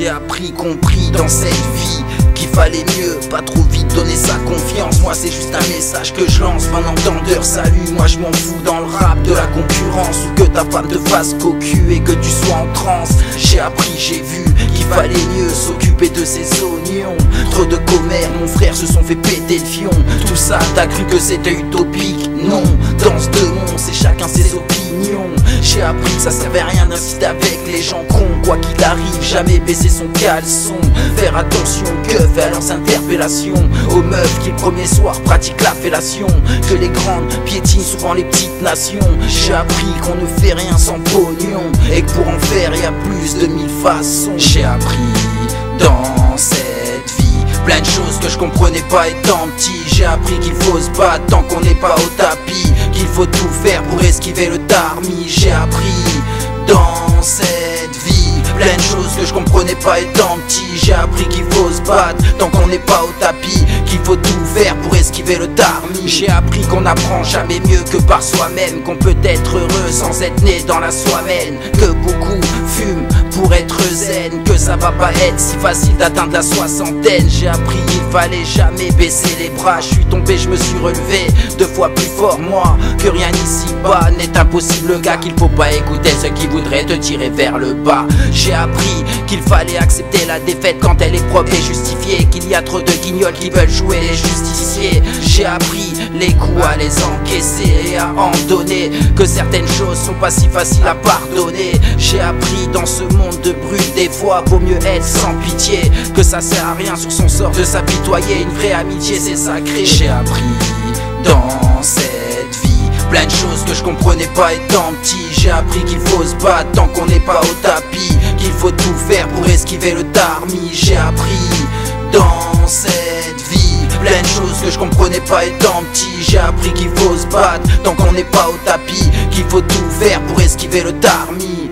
J'ai appris, compris dans cette vie qu'il fallait mieux, pas trop vite donner sa confiance. Moi c'est juste un message que je lance, un entendeur salut. Moi je m'en fous dans le rap de la concurrence, ou que ta femme te fasse cocu et que tu sois en transe. J'ai appris, j'ai vu qu'il fallait mieux s'occuper de ses oignons. Trop de commères, mon frère, se sont fait péter le fion. Tout ça, t'as cru que c'était utopique? Non, dans ce monde, c'est chacun ses opinions. J'ai appris que ça servait à rien d'insister avec les gens cons. Quoi qu'il arrive, jamais baisser son caleçon. Faire attention, keuf, à leurs interpellations. Aux meufs qui le premier soir pratiquent la fellation. Que les grandes piétinent souvent les petites nations. J'ai appris qu'on ne fait rien sans pognon, et que pour en faire, y a plus de 1000 façons. J'ai appris dans cette vie plein de choses que je comprenais pas étant petit. J'ai appris qu'il faut se battre tant qu'on n'est pas au tapis, qu'il faut tout faire pour esquiver le tarmi. J'ai appris dans cette vie plein de choses que je comprenais pas étant petit. J'ai appris qu'il faut se battre tant qu'on n'est pas au tapis, qu'il faut tout faire pour esquiver le tarmi. J'ai appris qu'on n'apprend jamais mieux que par soi-même, qu'on peut être heureux sans être né dans la soie-même, que beaucoup fument pour être zen, que ça va pas être si facile d'atteindre la soixantaine. J'ai appris qu'il fallait jamais baisser les bras. Je suis tombé, je me suis relevé 2 fois plus fort, moi, que rien ici-bas n'est impossible, gars, qu'il faut pas écouter ceux qui voudraient te tirer vers le bas. J'ai appris qu'il fallait accepter la défaite quand elle est propre et justifiée, qu'il y a trop de guignols qui veulent jouer les justiciers. J'ai appris les coups à les encaisser et à en donner, que certaines choses sont pas si faciles à pardonner. J'ai appris dans ce monde de brut, des fois vaut mieux être sans pitié, que ça sert à rien sur son sort de s'apitoyer. Une vraie amitié c'est sacré. J'ai appris dans cette vie plein de choses que je comprenais pas étant petit. J'ai appris qu'il faut se battre tant qu'on n'est pas au tapis, qu'il faut tout faire pour esquiver le tarmi. J'ai appris dans cette vie plein de choses que je comprenais pas étant petit. J'ai appris qu'il faut se battre tant qu'on n'est pas au tapis, qu'il faut tout faire pour esquiver le tarmi.